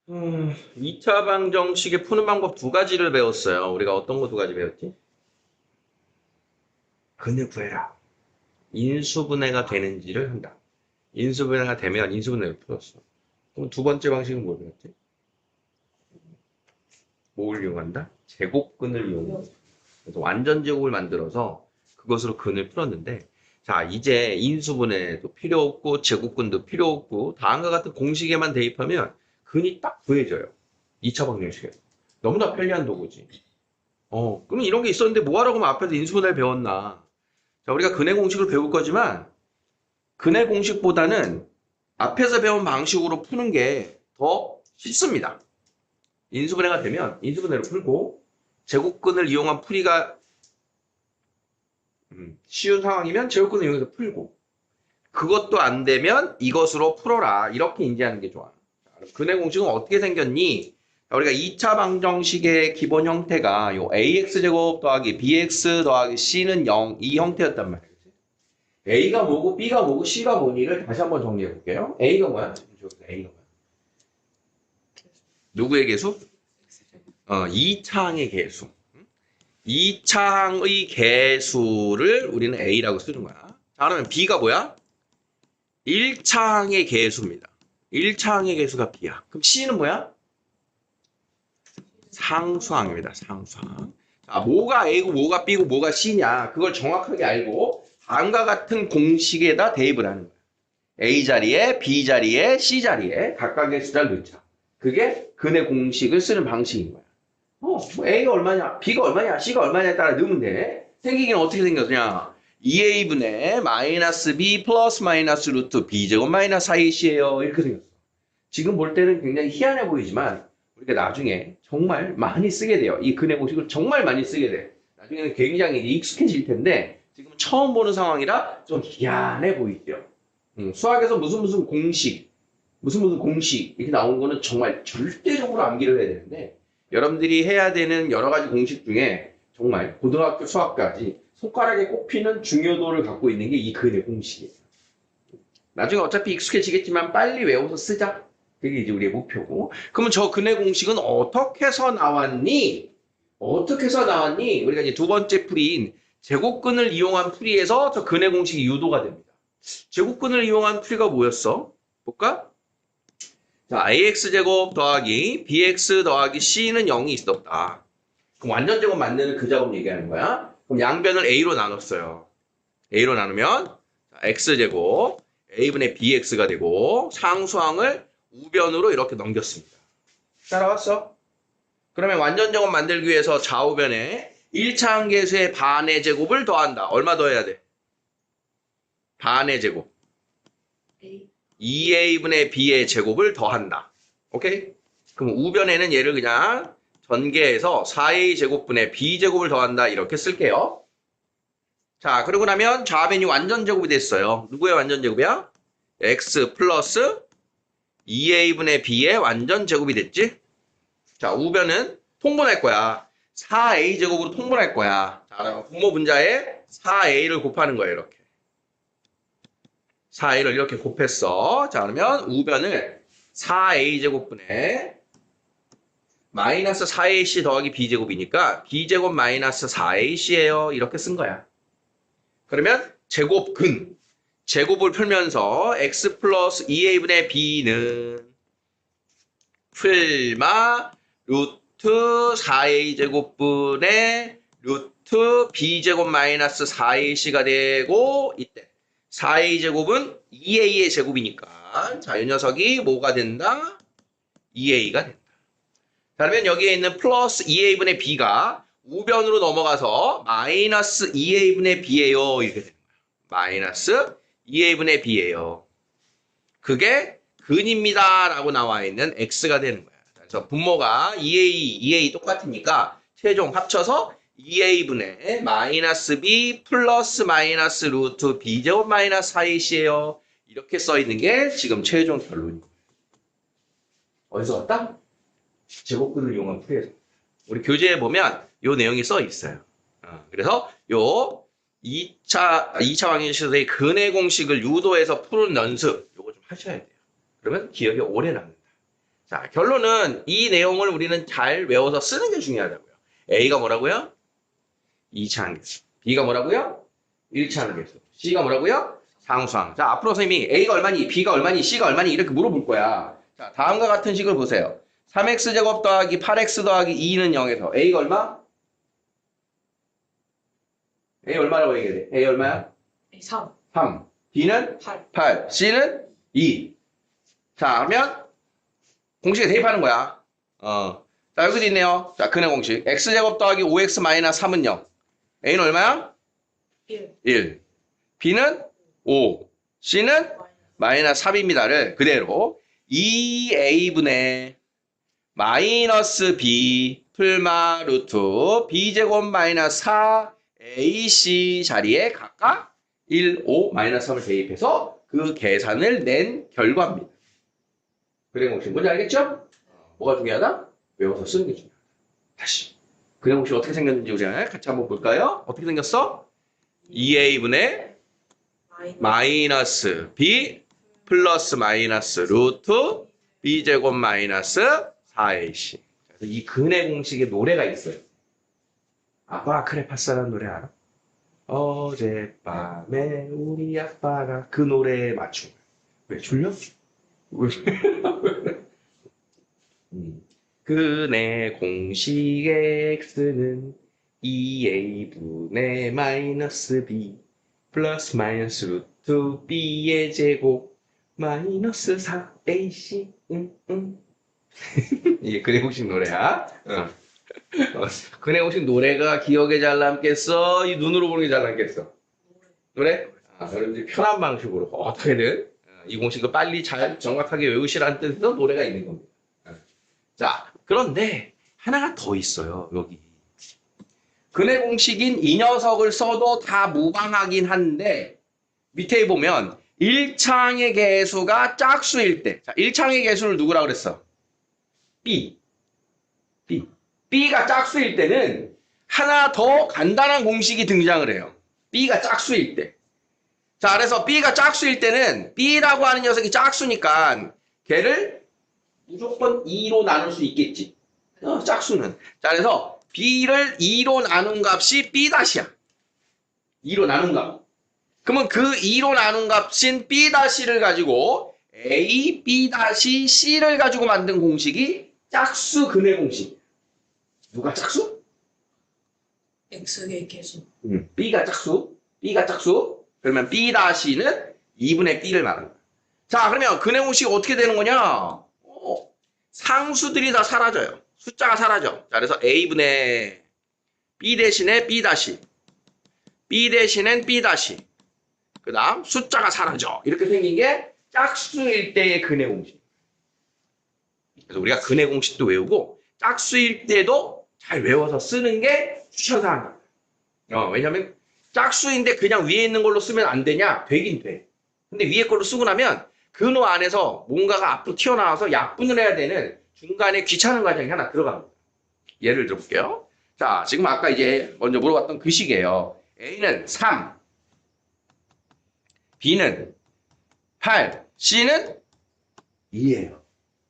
2차 방정식의 푸는 방법 두 가지를 배웠어요. 우리가 어떤 거 두 가지 배웠지? 근을 구해라. 인수분해가 되는지를 한다. 인수분해가 되면 인수분해를 풀었어. 그럼 두 번째 방식은 뭘 배웠지? 뭘 이용한다? 제곱근을 이용한다. 그래서 완전 제곱을 만들어서 그것으로 근을 풀었는데, 자, 이제 인수분해도 필요 없고 제곱근도 필요 없고 다음과 같은 공식에만 대입하면 근이 딱 구해져요. 2차 방정식에. 너무나 편리한 도구지. 그러면 이런 게 있었는데 뭐하러 그러면 앞에서 인수분해를 배웠나? 자, 우리가 근의 공식을 배울 거지만 근의 공식보다는 앞에서 배운 방식으로 푸는 게 더 쉽습니다. 인수분해가 되면 인수분해를 풀고 제곱근을 이용한 풀이가 쉬운 상황이면 제곱근을 이용해서 풀고 그것도 안 되면 이것으로 풀어라. 이렇게 인지하는 게 좋아. 근의 공식은 어떻게 생겼니? 우리가 2차 방정식의 기본 형태가 요 ax제곱 더하기 bx 더하기 c는 0 이 형태였단 말이야. a가 뭐고 b가 뭐고 c가 뭐니를 다시 한번 정리해 볼게요. a가 뭐야? a가 뭐야? 누구의 개수? 2차항의 개수. 2차항의 개수를 우리는 a라고 쓰는 거야. 자, 그러면 b가 뭐야? 1차항의 개수입니다. 1차항의 개수가 b야. 그럼 c는 뭐야? 상수항입니다. 상수항. 자, 뭐가 a고 뭐가 b고 뭐가 c냐. 그걸 정확하게 알고 다음과 같은 공식에다 대입을 하는 거야. a 자리에 b 자리에 c 자리에 각각의 숫자를 넣자. 그게 근의 공식을 쓰는 방식인 거야. 뭐 a가 얼마냐, b가 얼마냐, c가 얼마냐에 따라 넣으면 돼. 생기기는 어떻게 생겼냐? 2a분의 마이너스 b 플러스 마이너스 루트 b제곱 마이너스 4ac예요. 이렇게 생겼어. 지금 볼 때는 굉장히 희한해 보이지만 우리가 나중에 정말 많이 쓰게 돼요. 이 근의 공식을 정말 많이 쓰게 돼. 나중에는 굉장히 익숙해질 텐데 지금 처음 보는 상황이라 좀 희한해 보이죠. 수학에서 무슨 공식, 무슨 공식 이렇게 나오는 거는 정말 절대적으로 암기를 해야 되는데 여러분들이 해야 되는 여러 가지 공식 중에 정말 고등학교 수학까지 손가락에 꼽히는 중요도를 갖고 있는 게 이 근의 공식이에요. 나중에 어차피 익숙해지겠지만 빨리 외워서 쓰자. 그게 이제 우리의 목표고. 그러면 저 근의 공식은 어떻게 해서 나왔니? 어떻게 해서 나왔니? 우리가 이제 두 번째 풀이인 제곱근을 이용한 풀이에서 저 근의 공식이 유도가 됩니다. 제곱근을 이용한 풀이가 뭐였어? 볼까? 자, ax제곱 더하기 bx 더하기 c는 0이 있었다. 그럼 완전 제곱 만드는 그 작업 얘기하는 거야. 그럼 양변을 a로 나눴어요. a로 나누면 x제곱 a분의 bx가 되고 상수항을 우변으로 이렇게 넘겼습니다. 따라왔어? 그러면 완전 제곱 만들기 위해서 좌우변에 1차항 계수의 반의 제곱을 더한다. 얼마 더해야 돼? 반의 제곱. 2a분의 b의 제곱을 더한다. 오케이? 그럼 우변에는 얘를 그냥 전개해서 4a 제곱분의 b제곱을 더한다. 이렇게 쓸게요. 자, 그러고 나면 좌변이 완전 제곱이 됐어요. 누구의 완전 제곱이야? x 플러스 2a분의 b의 완전 제곱이 됐지? 자, 우변은 통분할 거야. 4a 제곱으로 통분할 거야. 자, 그러면 분모 분자에 4a를 곱하는 거예요. 이렇게. 4a를 이렇게 곱했어. 자, 그러면 우변을 4a 제곱분의 마이너스 4ac 더하기 b제곱이니까 b제곱 마이너스 4ac예요. 이렇게 쓴 거야. 그러면 제곱근. 제곱을 풀면서 x 플러스 2a분의 b는 풀마 루트 4a 제곱분의 루트 b제곱 마이너스 4ac가 되고 이때 4a 제곱은 2a의 제곱이니까 자, 이 녀석이 뭐가 된다? 2a가 된다. 자, 그러면 여기에 있는 플러스 2a분의 b가 우변으로 넘어가서 마이너스 2a분의 b예요. 이렇게 됩니다. 마이너스 2a분의 b예요. 그게 근입니다. 라고 나와 있는 x가 되는 거야. 그래서 분모가 2a 똑같으니까 최종 합쳐서 2a분의 마이너스 b 플러스 마이너스 루트 b제곱 마이너스 4ac예요. 이렇게 써있는 게 지금 최종 결론입니다. 어디서 왔다? 제곱근을 이용한 풀이에서. 우리 교재에 보면 이 내용이 써 있어요. 그래서 요 2차 방정식의 근의 공식을 유도해서 푸는 연습 요거 좀 하셔야 돼요. 그러면 기억이 오래 남는다. 자, 결론은 이 내용을 우리는 잘 외워서 쓰는 게 중요하다고요. A가 뭐라고요? 2차 한계수. B가 뭐라고요? 1차 한계수. C가 뭐라고요? 상수항. 자, 앞으로 선생님이 A가 얼마니, B가 얼마니, C가 얼마니 이렇게 물어볼 거야. 자, 다음과 같은 식을 보세요. 3x제곱 더하기 8x 더하기 2는 0에서 A가 얼마? A 얼마라고 얘기해야 돼? A 얼마야? 3, 3. B는 8. 8. C는 2. 자, 하면 공식에 대입하는 거야. 자, 여기도 있네요. 자, 근의 공식. x제곱 더하기 5x 마이너스 3은 0. A는 얼마야? 1, 1. B는 5. C는 마이너스 3입니다를 그대로 2A분의 마이너스 B 풀마 루트 B제곱 마이너스 4AC 자리에 각각 1, 5, 마이너스 3을 대입해서 그 계산을 낸 결과입니다. 근의 공식 뭔지 알겠죠? 뭐가 중요하다? 외워서 쓰는 게 중요하다. 다시. 근의 공식 어떻게 생겼는지 우리 같이 한번 볼까요? 어떻게 생겼어? 2A분의 마이너스 B 플러스 마이너스 루트 B제곱 마이너스 4AC. 그래서 이 근의 공식에 노래가 있어요. 아빠 크레파스라는 노래 알아? 어젯밤에 우리 아빠가 그 노래에 맞춘 거야. 왜 졸려? 왜? 근의 공식의 x는 2a분의 마이너스 b 플러스 마이너스 루트 b의 제곱 마이너스 4ac 이게 근의 공식 노래야. 근의 공식 노래가 기억에 잘 남겠어? 이 눈으로 보는 게 잘 남겠어? 노래? 여러분들이 편한 방식으로 어떻게든 이 공식을 빨리 잘 정확하게 외우시라는 뜻에서 노래가 있는 겁니다. 자, 그런데 하나가 더 있어요. 여기. 근의 공식인 이 녀석을 써도 다 무방하긴 한데 밑에 보면 1창의 개수가 짝수일 때. 자, 1창의 개수를 누구라고 그랬어? B. B가 짝수일 때는 하나 더 간단한 공식이 등장을 해요. B가 짝수일 때. 자, 그래서 B가 짝수일 때는 B라고 하는 녀석이 짝수니까 걔를 무조건 2로 나눌 수 있겠지. 짝수는. 자, 그래서 B를 2로 나눈 값이 B-야. 2로 나눈 값. 그러면 그 2로 나눈 값인 B-를 가지고 A, B-C를 가지고 만든 공식이 짝수 근의 공식. 누가 짝수? x의 개수. B가 짝수. 그러면 B-는 2분의 B를 말하는 거야. 자, 그러면 근의 공식이 어떻게 되는 거냐? 상수들이 다 사라져요. 숫자가 사라져. 자, 그래서 A분의 B 대신에 B 다시. B 대신엔 B 다시. 그 다음 숫자가 사라져. 이렇게 생긴 게 짝수일 때의 근의 공식. 그래서 우리가 근의 공식도 외우고 짝수일 때도 잘 외워서 쓰는 게 추천사항이다. 왜냐면 짝수인데 그냥 위에 있는 걸로 쓰면 안 되냐? 되긴 돼. 근데 위에 걸로 쓰고 나면 근호 안에서 뭔가가 앞으로 튀어나와서 약분을 해야 되는 중간에 귀찮은 과정이 하나 들어갑니다. 예를 들어볼게요. 자, 지금 아까 이제 먼저 물어봤던 그 식이에요. A는 3, B는 8, C는 2예요.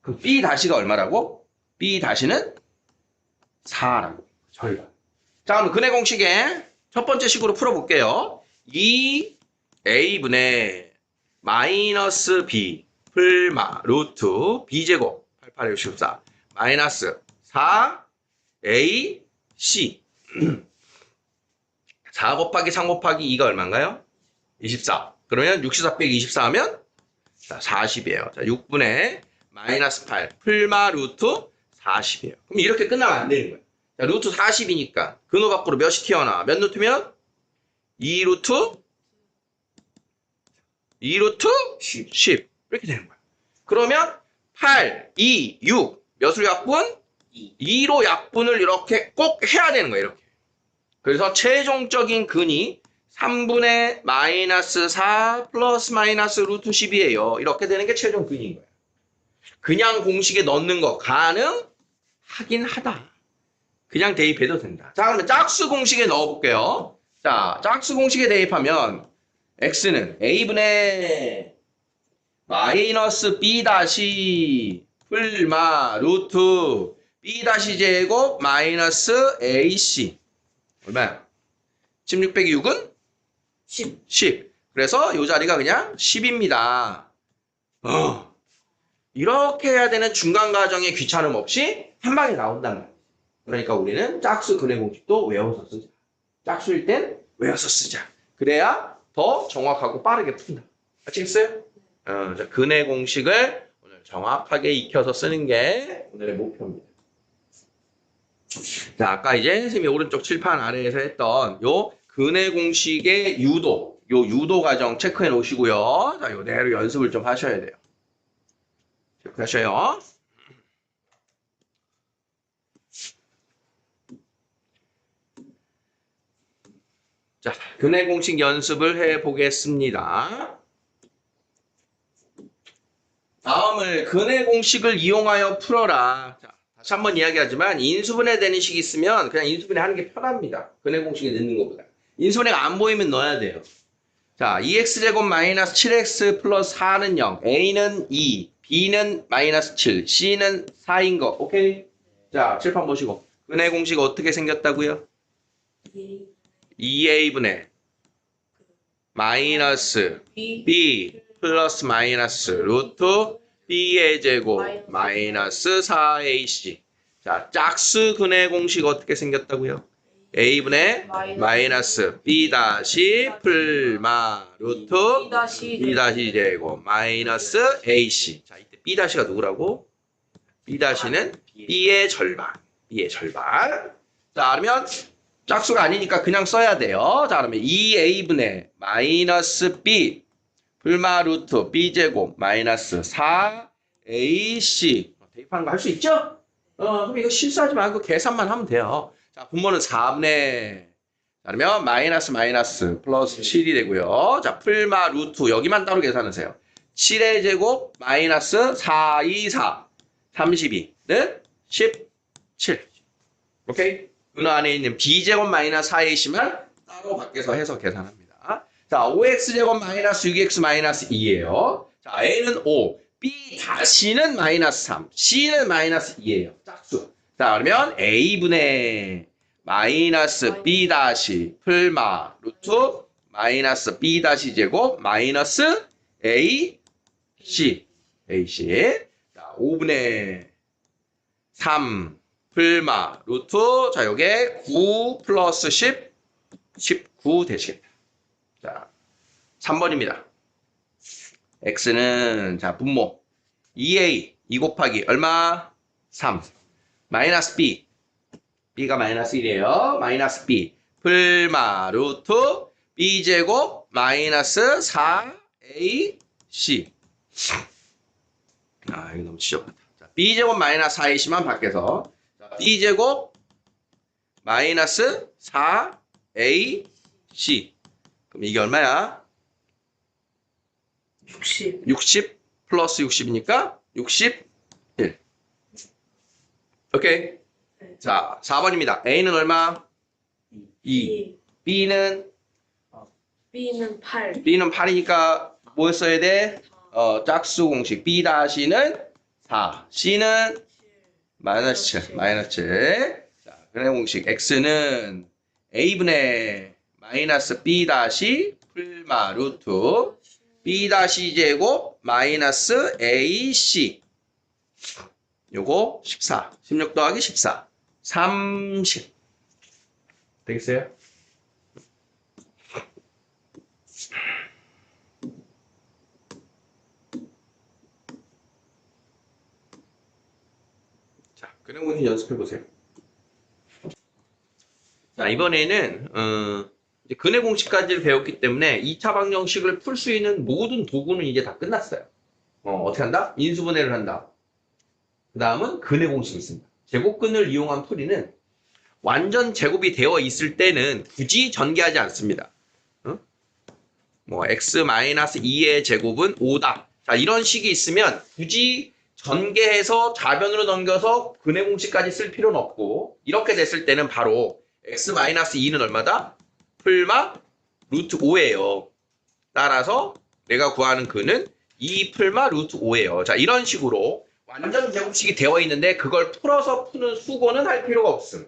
그럼 B 다시가 얼마라고? B 다시는 4라고. 절반. 자, 그럼 근의 공식에 첫 번째 식으로 풀어볼게요. 2A분의 마이너스 B 풀마 루트 B제곱 88에 64 마이너스 4AC 4 곱하기 3 곱하기 2가 얼마인가요? 24. 그러면 64 빼기 24 하면 40이에요. 자, 6분의 마이너스 8 풀마 루트 40이에요. 그럼 이렇게 끝나면 안 되는 거예요. 자, 루트 40이니까 근호 밖으로 몇이 튀어나와? 몇 루트면? 2 루트 10. 이렇게 되는 거야. 그러면 8, 2, 6 몇으로 약분? 2로 약분을 이렇게 꼭 해야 되는 거예요. 이렇게. 그래서 최종적인 근이 3분의 마이너스 4 플러스 마이너스 루트 10이에요. 이렇게 되는 게 최종 근인 거예요. 그냥 공식에 넣는 거 가능하긴 하다. 그냥 대입해도 된다. 자, 그러면 짝수 공식에 넣어볼게요. 자, 짝수 공식에 대입하면 x는 a분의 마이너스 b 다시 풀마 루트 B 다시 제곱 마이너스 AC 얼마야? 16 빼기 6은 10. 10. 그래서 이 자리가 그냥 10입니다. 이렇게 해야 되는 중간 과정의 귀찮음 없이 한 방에 나온단 말이야. 그러니까 우리는 짝수 근해 공식도 외워서 쓰자. 짝수일 땐 외워서 쓰자. 그래야 더 정확하고 빠르게 푼다. 아시겠어요? 자, 근해 공식을 오늘 정확하게 익혀서 쓰는 게 오늘의 목표입니다. 자, 아까 이제 선생님이 오른쪽 칠판 아래에서 했던 요 근해 공식의 유도, 요 유도 과정 체크해 놓으시고요. 자, 요대로 연습을 좀 하셔야 돼요. 체크하셔요. 자, 근해 공식 연습을 해 보겠습니다. 다음을 근해 공식을 이용하여 풀어라. 자, 다시 한번 이야기하지만 인수분해 되는 식이 있으면 그냥 인수분해 하는 게 편합니다. 근해 공식에 넣는 것보다. 인수분해가 안 보이면 넣어야 돼요. 자, 2x제곱 마이너스 7x 플러스 4는 0, a는 2, b는 마이너스 7, c는 4인 거. 오케이? 자, 칠판 보시고. 근해 공식 어떻게 생겼다고요? 2a분의 마이너스 b 플러스 마이너스 루트 b의 제곱 마이너스 4ac. 자, 짝수 근해 공식 어떻게 생겼다고요? a분의 마이너스 b 다시 풀마 루트 b 다시 제곱 마이너스 ac. 자, 이때 b 다시가 누구라고? b 다시는 b의 절반. b의 절반. 자, 그러면 짝수가 아니니까 그냥 써야 돼요. 자, 그러면 2a분의 마이너스 b 풀마 루트 b제곱 마이너스 4ac. 대입하는 거 할 수 있죠? 그럼 이거 실수하지 말고 계산만 하면 돼요. 자, 분모는 4분의. 자, 그러면 마이너스 마이너스 플러스 7이 되고요. 자, 풀마 루트 여기만 따로 계산하세요. 7의 제곱 마이너스 4, 2, 4. 32는 17. 오케이? 근호 안에 있는 b제곱 마이너스 4ac만 따로 밖에서 해서 계산합니다. 자, 5x제곱 마이너스 6x 마이너스 2예요. 자, a는 5, b 다시는 마이너스 3, c는 마이너스 2예요. 짝수. 자, 그러면 a분의 마이너스 b 다시 풀마 루트 마이너스 b 다시 제곱 마이너스 a c. 자, 5분의 3 풀마 루트. 자, 요게 9 플러스 10 19 되시겠다. 자, 3번입니다. x는 자, 분모 2a 2 곱하기 얼마? 3 마이너스 b b가 마이너스 1이에요. 마이너스 b 풀마 루트 b제곱 마이너스 4ac. 아, 이거 너무 지저분하다. 자, b제곱 마이너스 4ac만 밖에서. 자, b제곱 마이너스 4ac. 그럼 이게 얼마야? 60 플러스 60이니까 61. 오케이. 자, 4번입니다. A는 얼마? 2. B는 8. B는 8이니까 뭐 써야 돼? 짝수 공식. B 다시는 4. C는 마이너스 7. 마이너스 7. 자, 근해 공식. X는 A분의 마이너스 B 다시 풀마 루트 B 다시 제곱 마이너스 AC. 요거 14. 16 더하기 14. 30. 되겠어요? 자, 근해 공식 연습해 보세요. 자, 이번에는 이제 근해 공식까지를 배웠기 때문에 2차 방정식을 풀 수 있는 모든 도구는 이제 다 끝났어요. 어떻게 한다? 인수분해를 한다. 그 다음은 근해 공식이 있습니다. 제곱근을 이용한 풀이는 완전 제곱이 되어 있을 때는 굳이 전개하지 않습니다. 뭐 x-2의 제곱은 5다. 자, 이런 식이 있으면 굳이 전개해서 좌변으로 넘겨서 근해 공식까지 쓸 필요는 없고, 이렇게 됐을 때는 바로 x-2는 얼마다? 풀마 루트 5예요. 따라서 내가 구하는 근은 2 풀마 루트 5예요. 자, 이런 식으로 완전 제곱식이 되어 있는데 그걸 풀어서 푸는 수고는 할 필요가 없음.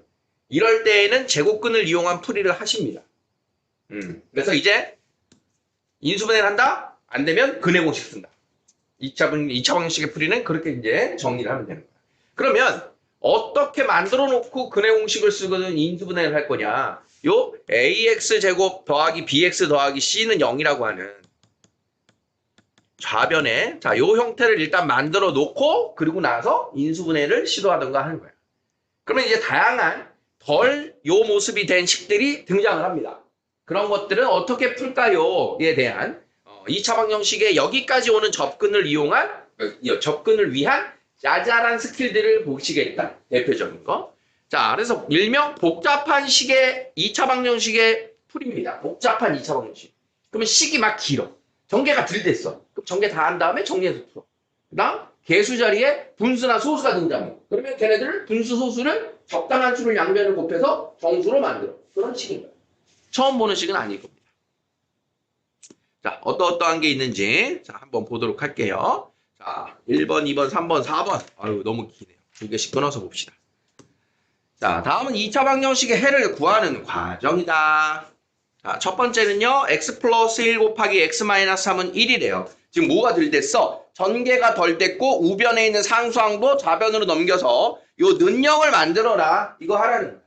이럴 때에는 제곱근을 이용한 풀이를 하십니다. 그래서 이제 인수분해를 한다? 안 되면 근해 공식 쓴다. 2차 방정식의 풀이는 그렇게 이제 정리를 하면 되는 거야. 그러면 어떻게 만들어 놓고 근해 공식을 쓰거든 인수분해를 할 거냐? 요 ax 제곱 더하기 bx 더하기 c는 0이라고 하는 좌변에 자, 요 형태를 일단 만들어 놓고 그리고 나서 인수분해를 시도하던가 하는 거야. 그러면 이제 다양한 덜 요 모습이 된 식들이 등장을 합니다. 그런 것들은 어떻게 풀까요?에 대한 2차 방정식의 여기까지 오는 접근을 이용한 접근을 위한 짜잘한 스킬들을 보시겠다. 대표적인 거. 자, 그래서 일명 복잡한 식의 2차 방정식의 풀입니다. 복잡한 2차 방정식. 그러면 식이 막 길어. 전개가 들댔어. 그럼 전개 다 한 다음에 정리해서 풀어. 그다음 개수 자리에 분수나 소수가 등장해. 그러면 걔네들을 분수 소수를 적당한 수를 양변을 곱해서 정수로 만들어. 그런 식인 거야. 처음 보는 식은 아닐 겁니다. 자, 어떠한 게 있는지 자, 한번 보도록 할게요. 자, 1번, 2번, 3번, 4번. 아유, 너무 기네요. 두 개씩 끊어서 봅시다. 자, 다음은 2차 방정식의 해를 구하는 과정이다. 자, 첫 번째는요. x 플러스 1 곱하기 x 마이너스 3은 1이래요. 지금 뭐가 덜 됐어? 전개가 덜 됐고 우변에 있는 상수항도 좌변으로 넘겨서 요 는형을 만들어라. 이거 하라는 거야.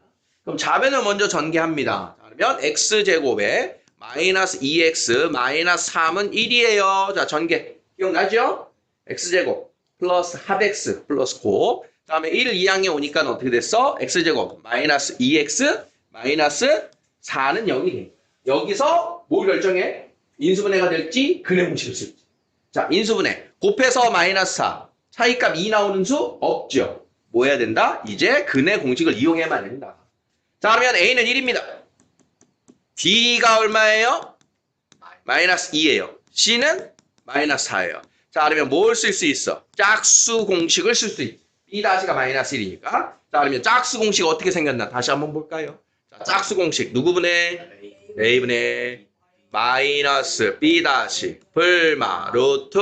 그럼 좌변을 먼저 전개합니다. 자, 그러면 x제곱에 마이너스 2x 마이너스 3은 1이에요. 자, 전개. 기억나죠? x제곱 플러스 합x 플러스 곱. 다음에 1, 2항에 오니까 어떻게 됐어? x제곱 마이너스 2x 마이너스 4는 0이 돼. 여기서 뭘 결정해? 인수분해가 될지 근해 공식을 쓸지. 자, 인수분해. 곱해서 마이너스 4. 차이값 2 나오는 수 없죠. 뭐 해야 된다? 이제 근해 공식을 이용해야만 된다. 자, 그러면 a는 1입니다. b가 얼마예요? 마이너스 2예요. c는 마이너스 4예요. 자, 그러면 뭘 쓸 수 있어? 짝수 공식을 쓸 수 있어. b-가 마이너스 1이니까. 자, 그러면 짝수 공식 어떻게 생겼나? 다시 한번 볼까요? 자, 짝수 공식 누구분의? a분의 마이너스 b 다시 불마 루트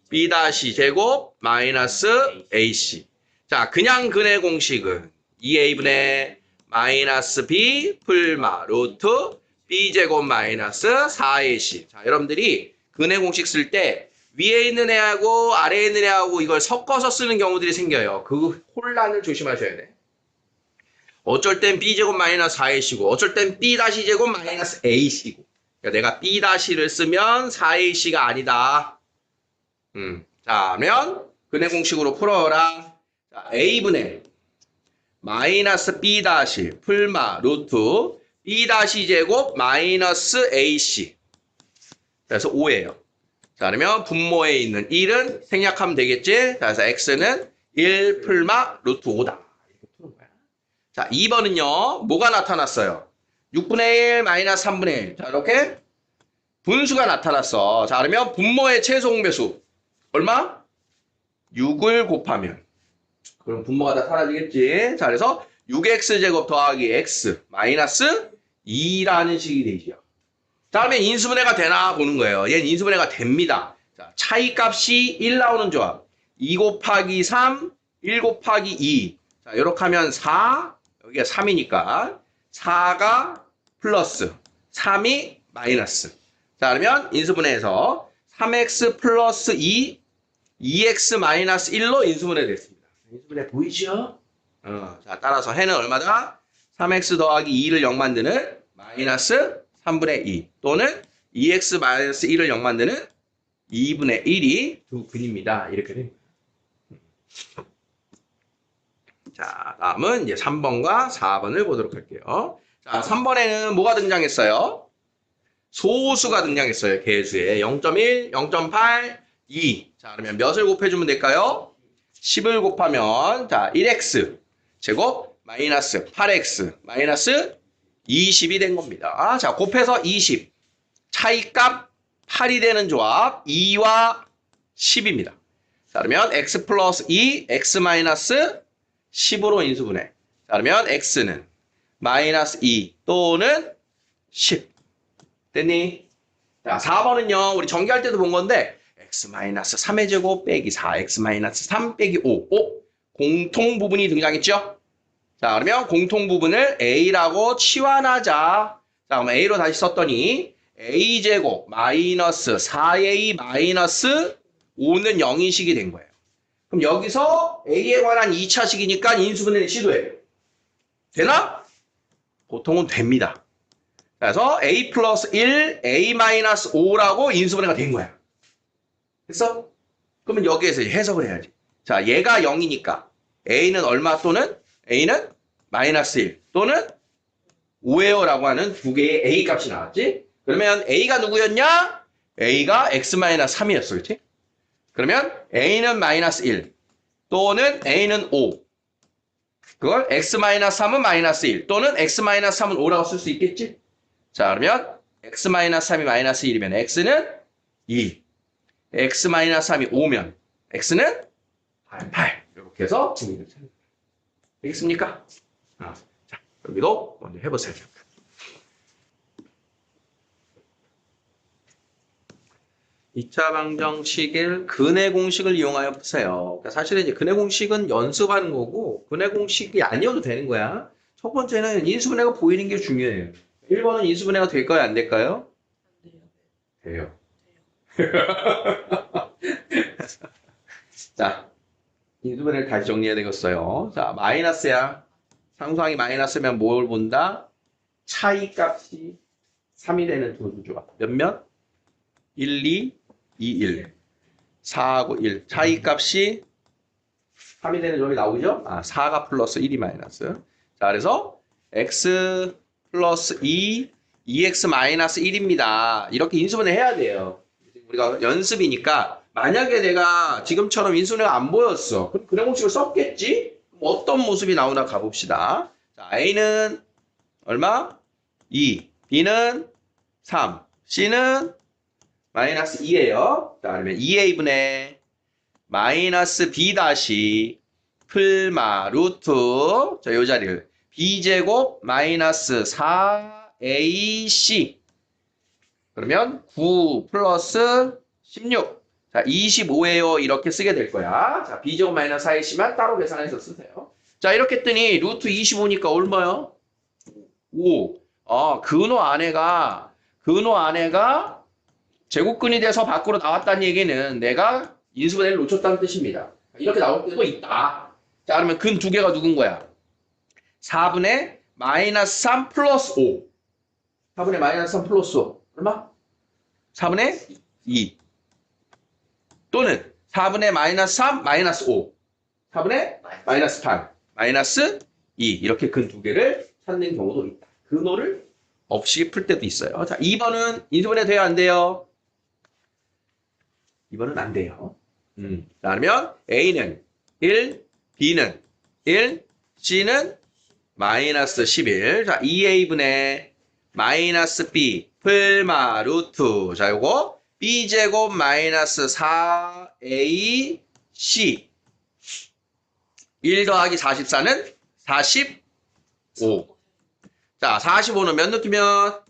b 다시 제곱 마이너스 ac. 자, 그냥 근해 공식은 2a분의 마이너스 b 불마 루트 b 제곱 마이너스 4ac. 자, 여러분들이 근해 공식 쓸 때 위에 있는 애하고 아래에 있는 애하고 이걸 섞어서 쓰는 경우들이 생겨요. 그 혼란을 조심하셔야 돼. 어쩔 땐 b제곱 마이너스 4ac고 어쩔 땐 b 다시 제곱 마이너스 ac고. 그러니까 내가 b 다시를 쓰면 4ac가 아니다. 자, 그러면 근해 공식으로 풀어라. 자, a분의 마이너스 b 다시 풀마 루트 b 다시 제곱 마이너스 ac. 그래서 5예요. 자, 그러면 분모에 있는 1은 생략하면 되겠지? 자, 그래서 x는 1 풀마 루트 5다. 이렇게 푸는 거야. 자, 2번은요. 뭐가 나타났어요? 6분의 1 마이너스 3분의 1. 자, 이렇게 분수가 나타났어. 자, 그러면 분모의 최소 공배수 얼마? 6을 곱하면 그럼 분모가 다 사라지겠지. 자, 그래서 6x제곱 더하기 x 마이너스 2라는 식이 되죠. 자, 그러면 인수분해가 되나 보는 거예요. 얘는 인수분해가 됩니다. 자, 차이값이 1 나오는 조합. 2 곱하기 3, 1 곱하기 2. 자, 이렇게 하면 4, 여기가 3이니까 4가 플러스, 3이 마이너스. 자, 그러면 인수분해에서 3x 플러스 2, 2x 마이너스 1로 인수분해 됐습니다. 인수분해 보이죠? 자, 따라서 해는 얼마다? 3x 더하기 2를 0 만드는 마이너스 3분의 2 또는 2x 마이너스 1을 0 만드는 2분의 1이 두 근입니다. 이렇게 됩니다. 자, 다음은 이제 3번과 4번을 보도록 할게요. 자, 3번에는 뭐가 등장했어요? 소수가 등장했어요. 개수에 0.1, 0.8, 2. 자, 그러면 몇을 곱해주면 될까요? 10을 곱하면 자 1x 제곱 마이너스 8x 마이너스 20이 된 겁니다. 자, 곱해서 20. 차이값 8이 되는 조합 2와 10입니다. 자, 그러면 x 플러스 2, x 마이너스 10으로 인수분해. 자, 그러면 x는 마이너스 2 또는 10. 됐니? 자, 4번은요. 우리 전개할 때도 본 건데 4x-3의 제곱 빼기 4x-3 빼기 5. 공통 부분이 등장했죠? 자, 그러면 공통 부분을 A라고 치환하자. 자, 그럼 A로 다시 썼더니 A제곱 마이너스 4A 마이너스 5는 0인식이 된 거예요. 그럼 여기서 A에 관한 2차식이니까 인수분해를 시도해요. 되나? 보통은 됩니다. 그래서 A 플러스 1, A 마이너스 5라고 인수분해가 된 거야. 됐어? 그러면 여기에서 해석을 해야지. 자, 얘가 0이니까 A는 얼마 또는 A는 마이너스 1 또는 5예요 라고 하는 두 개의 A 값이 나왔지? 그러면 A가 누구였냐? A가 x-3이었어. 그렇지? 그러면 A는 마이너스 1 또는 A는 5. 그걸 x-3은 마이너스 1 또는 x-3은 5라고 쓸 수 있겠지? 자, 그러면 x-3이 마이너스 1이면 x는 2. x-3이 5면 x는 8. 이렇게 해서 정리를 찾는 거예요. 되겠습니까? 자, 여기도 먼저 해보세요. 2차 방정식을 근의 공식을 이용하여 푸세요. 그러니까 사실은 이제 근의 공식은 연습하는 거고 근의 공식이 아니어도 되는 거야. 첫 번째는 인수분해가 보이는 게 중요해요. 1번은 인수분해가 될까요? 안 될까요? 돼요. 자, 인수분해를 다시 정리해야 되겠어요. 자, 마이너스야. 상수항이 마이너스면 뭘 본다? 차이값이 3이 되는 두 조각. 몇몇? 1, 2, 2, 1. 4하고 1. 차이값이 3이 되는 조각이 나오죠? 4가 플러스 1이 마이너스. 자, 그래서 x 플러스 2, 2x 마이너스 1입니다. 이렇게 인수분해 해야 돼요. 우리가 연습이니까 만약에 내가 지금처럼 인수분해가 안 보였어. 그럼 그런 공식을 썼겠지? 어떤 모습이 나오나 가봅시다. 자, A는 얼마? 2. B는 3. C는 마이너스 2예요. 자, 그러면 2A분의 마이너스 B 다시 풀마 루트 자, 요 자리를 B제곱 마이너스 4AC 그러면 9 플러스 16 자, 25예요. 이렇게 쓰게 될 거야. 자, B제곱 마이너스 4AC만 따로 계산해서 쓰세요. 자, 이렇게 했더니 루트 25니까 얼마요? 5. 근호 안에가 제곱근이 돼서 밖으로 나왔다는 얘기는 내가 인수분해를 놓쳤다는 뜻입니다. 이렇게 나올 때도 있다. 자, 그러면 근 두 개가 누군 거야? 4분의 마이너스 3 플러스 5. 4분의 마이너스 3 플러스 5. 얼마? 4분의 2. 또는 4분의 마이너스 3 마이너스 5. 4분의 마이너스 8. 마이너스 2. 이렇게 근 두 개를 찾는 경우도 있다. 근호를 없이 풀 때도 있어요. 자, 2번은 인수분해 돼요? 안 돼요? 2번은 안 돼요. 자, 그러면 A는 1, B는 1, C는 마이너스 11. 자, 2A분의 마이너스 B 풀마 루트. 자, 요거 B제곱 마이너스 4AC 1 더하기 44는 45. 자, 45는 몇 넣기면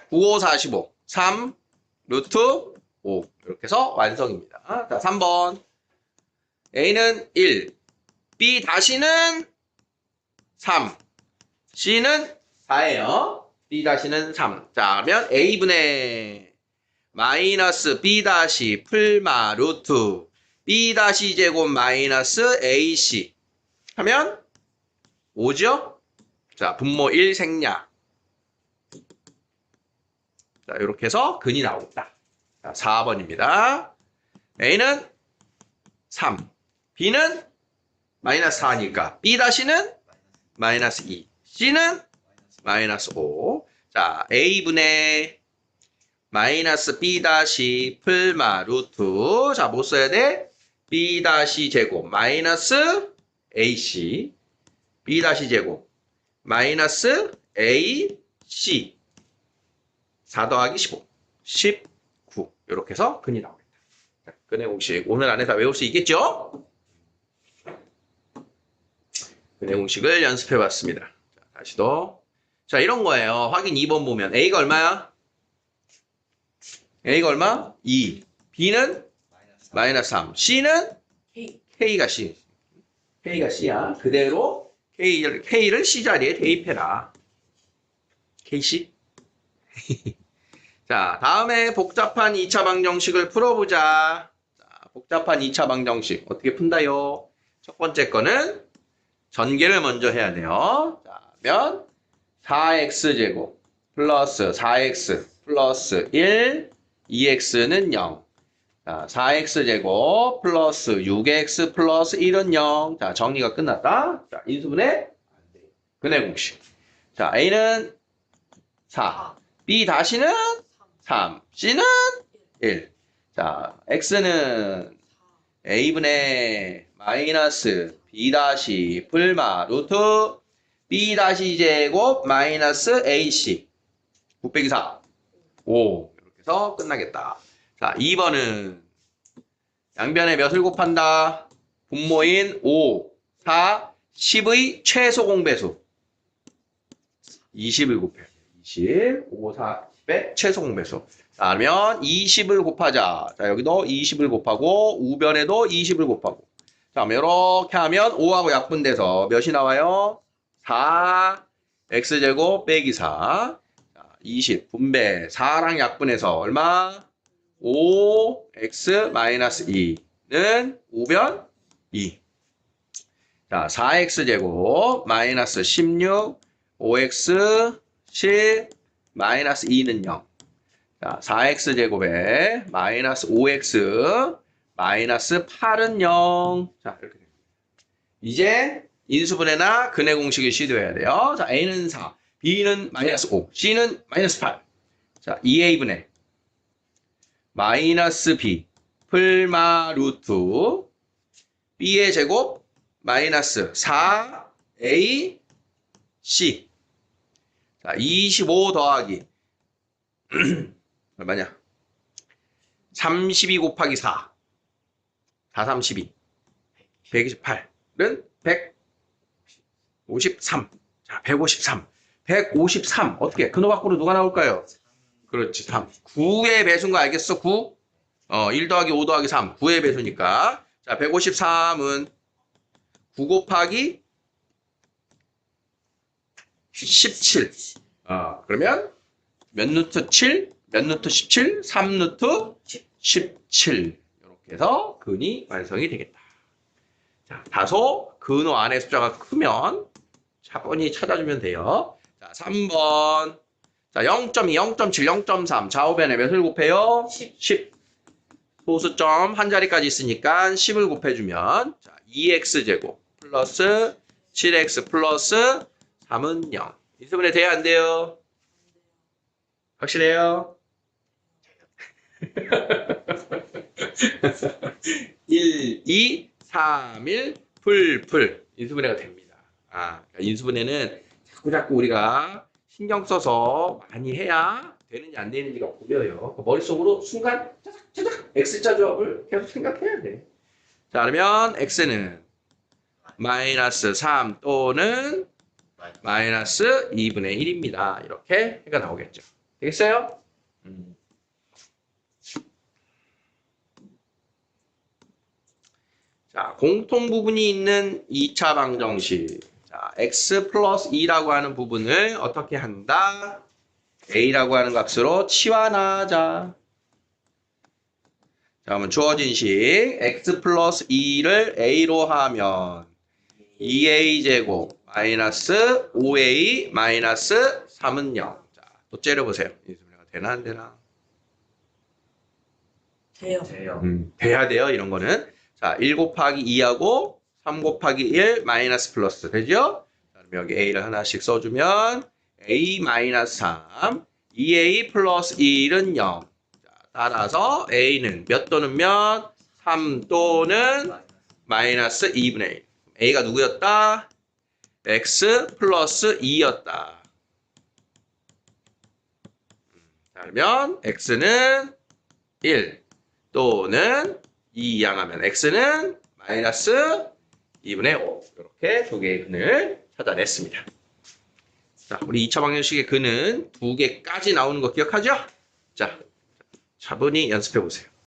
9, 5, 45. 3 루트 5. 이렇게 해서 완성입니다. 자, 3번. A는 1. B 다시는 3. C는 4예요. B 다시는 3. 자, 그러면 A분의 마이너스 B 다시 풀마 루트 B 다시 제곱 마이너스 AC 하면 5죠? 자, 분모 1 생략. 자, 이렇게 해서 근이 나오겠다. 자, 4번입니다. A는 3. B는 마이너스 4니까 B 다시는 마이너스 2. C는 마이너스 5. 자, A분의 마이너스 B 다시 풀마 루트. 자, 뭐 써야 돼? B 다시 제곱 마이너스 AC. B 다시 제곱 마이너스 AC. 4 더하기 15. 19. 이렇게 해서 근이 나오겠다. 자, 근의 공식 오늘 안에 다 외울 수 있겠죠? 근의 공식을 연습해 봤습니다. 자, 다시 더. 자, 이런 거예요. 확인 2번 보면 A가 얼마야? A가 얼마? 2. B는 마이너스 3. C는 K. K가 C. K가 C야. 그대로 K를 C 자리에 대입해라. KC? 자, 다음에 복잡한 2차 방정식을 풀어보자. 자, 복잡한 2차 방정식 어떻게 푼다요? 첫 번째 거는 전개를 먼저 해야 돼요. 자, 그러면 4x제곱 플러스 4x 플러스 1, 2x는 0. 자, 4x제곱 플러스 6x 플러스 1은 0. 자, 정리가 끝났다. 자, 인수분해 근해 공식. 자, a는 4, b 다시는 3, c는 1. 자, x는 a분의 마이너스 b 다시 풀마 루트 b 다시 제곱 마이너스 ac 9 빼기 4 5 이렇게 해서 끝나겠다. 자, 2번은 양변에 몇을 곱한다? 분모인 5, 4, 10의 최소 공배수 20을 곱해야 돼. 20, 5, 4, 10의 최소 공배수. 자, 그러면 20을 곱하자. 자, 여기도 20을 곱하고 우변에도 20을 곱하고. 자, 이렇게 하면 5하고 약분돼서 몇이 나와요? 4, x제곱 빼기 4. 자, 20 분배 4랑 약분해서 얼마? 5, x 마이너스 2는 우변 2. 자, 4x제곱 마이너스 16, 5x 10 마이너스 2는 0. 자, 4x제곱에 마이너스 5x 마이너스 8은 0. 자, 이렇게 됩니다. 이제 인수분해나 근해 공식을 시도해야 돼요. 자, a는 4, b는 마이너스 5, c는 마이너스 8. 자, 2a분의 마이너스 b 풀마 루트 b의 제곱 마이너스 4a c. 자, 25 더하기 얼마냐? 32 곱하기 4. 4, 32. 128은 153. 자, 153. 153. 어떻게? 근호 밖으로 누가 나올까요? 그렇지, 3. 9의 배수인 거 알겠어? 9? 1 더하기 5 더하기 3. 9의 배수니까. 자, 153은 9 곱하기 17. 그러면 몇 루트 7? 몇 루트 17? 3 루트 17. 이렇게 해서 근이 완성이 되겠다. 자, 다소 근호 안의 숫자가 크면 차분히 찾아주면 돼요. 자, 3번. 자, 0.2, 0.7, 0.3. 좌우변에 몇을 곱해요? 10. 소수점 한 자리까지 있으니까 10을 곱해주면 자, 2x제곱 플러스 7x 플러스 3은 0. 인수분해 돼야 안 돼요? 확실해요? 1, 2, 3, 1, 풀. 인수분해가 됩니다. 그러니까 인수분해는 자꾸 우리가 신경 써서 많이 해야 되는지 안 되는지가 보여요. 머릿속으로 순간 짜작 X자 조합을 계속 생각해야 돼. 자, 그러면 X는 마이너스 3 또는 마이너스 2분의 1입니다. 이렇게 해가 나오겠죠. 되겠어요? 자, 공통 부분이 있는 2차 방정식. 자, x 플러스 2라고 하는 부분을 어떻게 한다? a라고 하는 값으로 치환하자. 자, 그러면 주어진 식 x 플러스 2를 a로 하면 2a제곱 마이너스 5a 마이너스 3은 0. 자, 또 째려보세요. 인수분해가 되나 안 되나? 돼요. 돼야 돼요. 이런 거는. 자, 1 곱하기 2하고 3 곱하기 1 마이너스 플러스 되죠? 자, 그럼 여기 a를 하나씩 써주면 a 마이너스 3, 2a 플러스 1은 0. 자, 따라서 a는 몇 또는 몇? 3 또는 마이너스 2분의 1. a가 누구였다? x 플러스 2였다. 자, 그러면 x는 1 또는 2 이항하면 x는 마이너스 2분의 5. 이렇게 두 개의 근을 찾아냈습니다. 자, 우리 2차 방정식의 근은 두 개까지 나오는 거 기억하죠? 자, 차분히 연습해 보세요.